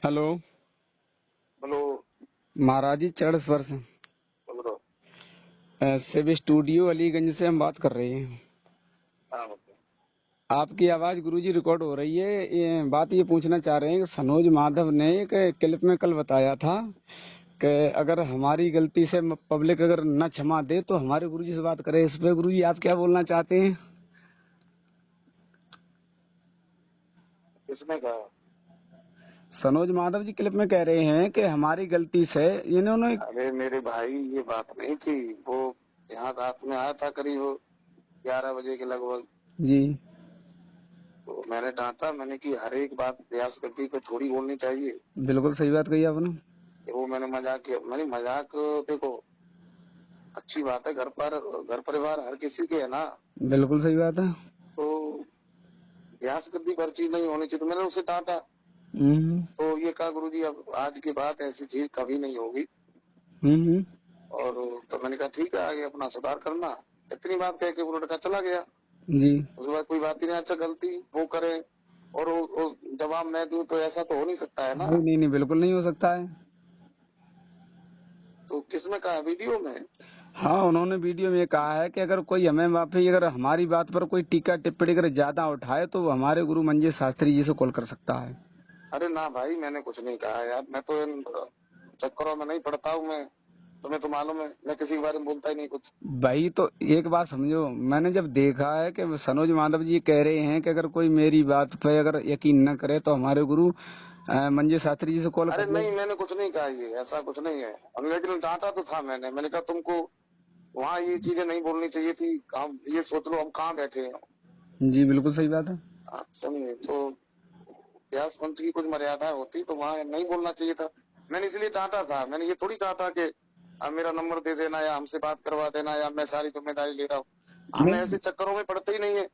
Hello. Hello. महाराज जी चरण स्पर्श बोलो। शिव स्टूडियो अलीगंज से हम बात कर रहे हैं। हाँ बोलो। आपकी आवाज गुरुजी रिकॉर्ड हो रही है। बात ये पूछना चाह रहे हैं कि सनोज माधव ने एक क्लिप में कल बताया था कि अगर हमारी गलती से पब्लिक अगर न क्षमा दे तो हमारे गुरुजी से बात करे। इस पे गुरुजी आप क्या बोलना चाहते हैं? किसने कहा? सनोज माधव जी क्लिप में कह रहे हैं कि हमारी गलती से इन्होंने। अरे मेरे भाई, ये बात नहीं थी। वो यहाँ रात में आया था करीब 11 बजे के लगभग। जी तो मैंने डांटा, मैंने कि हर एक बात प्रयास गति पे थोड़ी बोलनी चाहिए। बिल्कुल सही बात कही आपने। कि वो मैंने मजाक किया। मैंने मजाक, देखो, अच्छी बात है, घर परिवार हर किसी के है ना। बिल्कुल सही बात है। तो प्रयास गति पर चीज नहीं होनी चाहिए, तो मैंने उसे डांटा। हम्म तो ये कहा, गुरुजी अब आज के बाद ऐसी चीज कभी नहीं होगी। हम्म और तो मैंने कहा ठीक है, आगे अपना सुधार करना। इतनी बात कह के वो लड़का चला गया। जी उसके बाद कोई बात ही नहीं। अच्छा, गलती वो करे और वो जवाब मैं दूं, तो ऐसा तो हो नहीं सकता है ना। नहीं नहीं नहीं बिल्कुल नहीं हो सकता है। तो किसने कहा? वीडियो में? हाँ, उन्होंने वीडियो में कहा है कि अगर कोई हमें माफी अगर हमारी बात पर कोई टीका टिप्पणी अगर ज्यादा उठाए तो वो हमारे गुरु मंजी शास्त्री जी से कॉल कर सकता है। अरे ना भाई, मैंने कुछ नहीं कहा यार। मैं तो इन चक्करों में नहीं पड़ता हूँ। मैं, तुम्हें तो मालूम है, मैं किसी के बारे में बोलता ही नहीं कुछ। भाई तो एक बात समझो, मैंने जब देखा है कि सनोज माधव जी कह रहे हैं कि अगर कोई मेरी बात पे अगर यकीन न करे तो हमारे गुरु मंजी शास्त्री जी से कॉल अरे कर ले। नहीं, मैंने कुछ नहीं कहा, ये ऐसा कुछ नहीं है। लेकिन डांटा तो था मैंने कहा तुमको वहाँ ये चीजें नहीं बोलनी चाहिए थी। हम ये सोच लो हम कहाँ बैठे हैं। जी बिल्कुल सही बात है। आप समझे? तो व्यास मंच की कुछ मर्यादा होती तो वहाँ नहीं बोलना चाहिए था। मैंने इसलिए डांटा था। मैंने ये थोड़ी कहा था कि अब मेरा नंबर दे देना या हमसे बात करवा देना या मैं सारी जिम्मेदारी ले रहा हूँ। हम नहीं, ऐसे चक्करों में पड़ते ही नहीं है।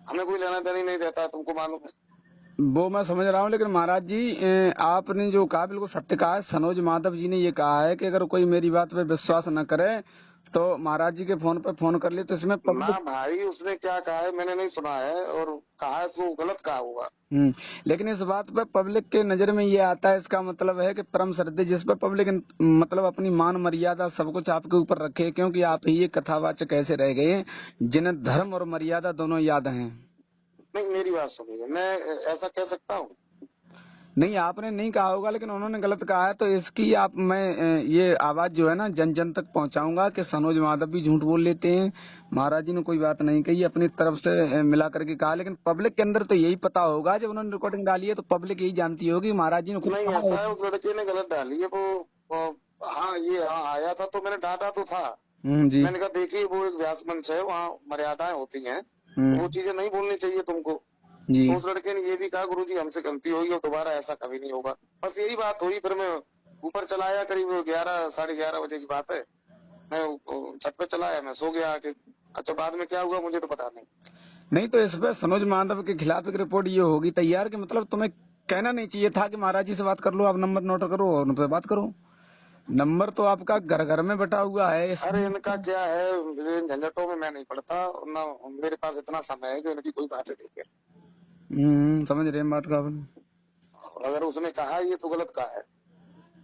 हमें कोई लेना देना ही नहीं रहता है, तुमको मालूम है। वो मैं समझ रहा हूँ, लेकिन महाराज जी आपने जो कहा बिल्कुल सत्य कहा है। सनोज माधव जी ने ये कहा है कि अगर कोई मेरी बात पे विश्वास न करे तो महाराज जी के फोन पे फोन कर ले, तो इसमें ना पब्लिक। भाई, उसने क्या कहा है मैंने नहीं सुना है, और कहा है सो गलत कहा होगा। लेकिन इस बात पे पब्लिक के नजर में ये आता है, इसका मतलब है कि परम श्रद्धेय जिस पे पब्लिक मतलब अपनी मान मर्यादा सब कुछ आपके ऊपर रखे, क्योंकि आप ही एक कथावाचक ऐसे रह गए हैं जिन्हें धर्म और मर्यादा दोनों याद हैं। नहीं, मेरी बात सुनिए, मैं ऐसा कह सकता हूँ? नहीं, आपने नहीं कहा होगा, लेकिन उन्होंने गलत कहा है, तो इसकी आप मैं ये आवाज जो है ना जन जन तक पहुंचाऊंगा कि सनोज माधव भी झूठ बोल लेते हैं। महाराज जी ने कोई बात नहीं कही, अपनी तरफ से मिला करके कहा, लेकिन पब्लिक के अंदर तो यही पता होगा। जब उन्होंने रिकॉर्डिंग डाली है तो पब्लिक यही जानती होगी महाराज जी ने खुद नहीं, कहा ऐसा है, होगा। उस लड़के ने गलत डाली है वो। हाँ, ये हाँ आया था तो मैंने डांटा तो था। जी। मैंने कहा देखिए, वो एक व्यास मंच है, वहाँ मर्यादाएं होती हैं, तो वो हम्म चीजें नहीं बोलनी चाहिए तुमको। जी तो उस लड़के ने ये भी कहा, गुरुजी हमसे गलती हुई और दोबारा ऐसा कभी नहीं होगा। बस यही बात हुई। फिर मैं ऊपर चला आया, करीब 11 साढ़े 11 बजे की बात है। मैं छत पे चला आया, मैं सो गया आके। अच्छा, बाद में क्या हुआ मुझे तो पता नहीं। नहीं, तो इस पर सनोज माधव के खिलाफ एक रिपोर्ट ये होगी तैयार कि मतलब तुम्हें कहना नहीं चाहिए था कि महाराज जी से बात कर लो, आप नंबर नोट करो और उन पर बात करो। नंबर तो आपका घर घर में बटा हुआ है अरे इसमें। इनका क्या है, इन झंझटों में मैं नहीं पड़ता ना। मेरे पास इतना समय है कि इनकी कोई बात नहीं है। समझ रहे हैं बात का आप। और अगर उसने कहा ये तो गलत कहा है।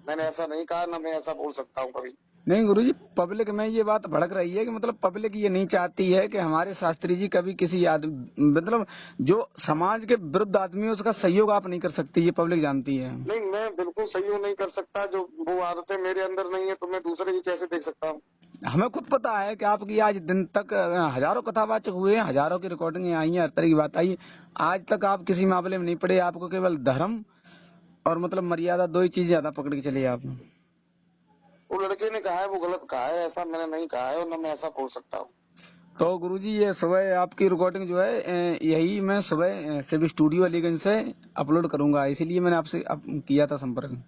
मैंने ऐसा नहीं कहा, ना मैं ऐसा बोल सकता हूँ कभी। नहीं गुरुजी, पब्लिक में ये बात भड़क रही है कि मतलब पब्लिक ये नहीं चाहती है कि हमारे शास्त्री जी कभी किसी मतलब जो समाज के विरुद्ध आदमी है उसका सहयोग आप नहीं कर सकती, ये पब्लिक जानती है। नहीं, मैं बिल्कुल सहयोग नहीं कर सकता। जो वो आदतें मेरे अंदर नहीं है तो मैं दूसरे की कैसे देख सकता हूँ? हमें खुद पता है कि आपकी आज दिन तक हजारों कथावाचक हुए हैं, हजारों की रिकॉर्डिंग आई है, हर तरह की बात आई है। आज तक आप किसी मामले में नहीं पड़े, आपको केवल धर्म और मतलब मर्यादा दो ही चीज ज्यादा पकड़ के चलिए आप। वो लड़के ने कहा है वो गलत कहा है, ऐसा मैंने नहीं कहा है और न मैं ऐसा बोल सकता हूँ। तो गुरुजी ये सुबह आपकी रिकॉर्डिंग जो है यही मैं सुबह शिव स्टूडियो अलीगंज से अपलोड करूंगा, इसीलिए मैंने आपसे किया था संपर्क।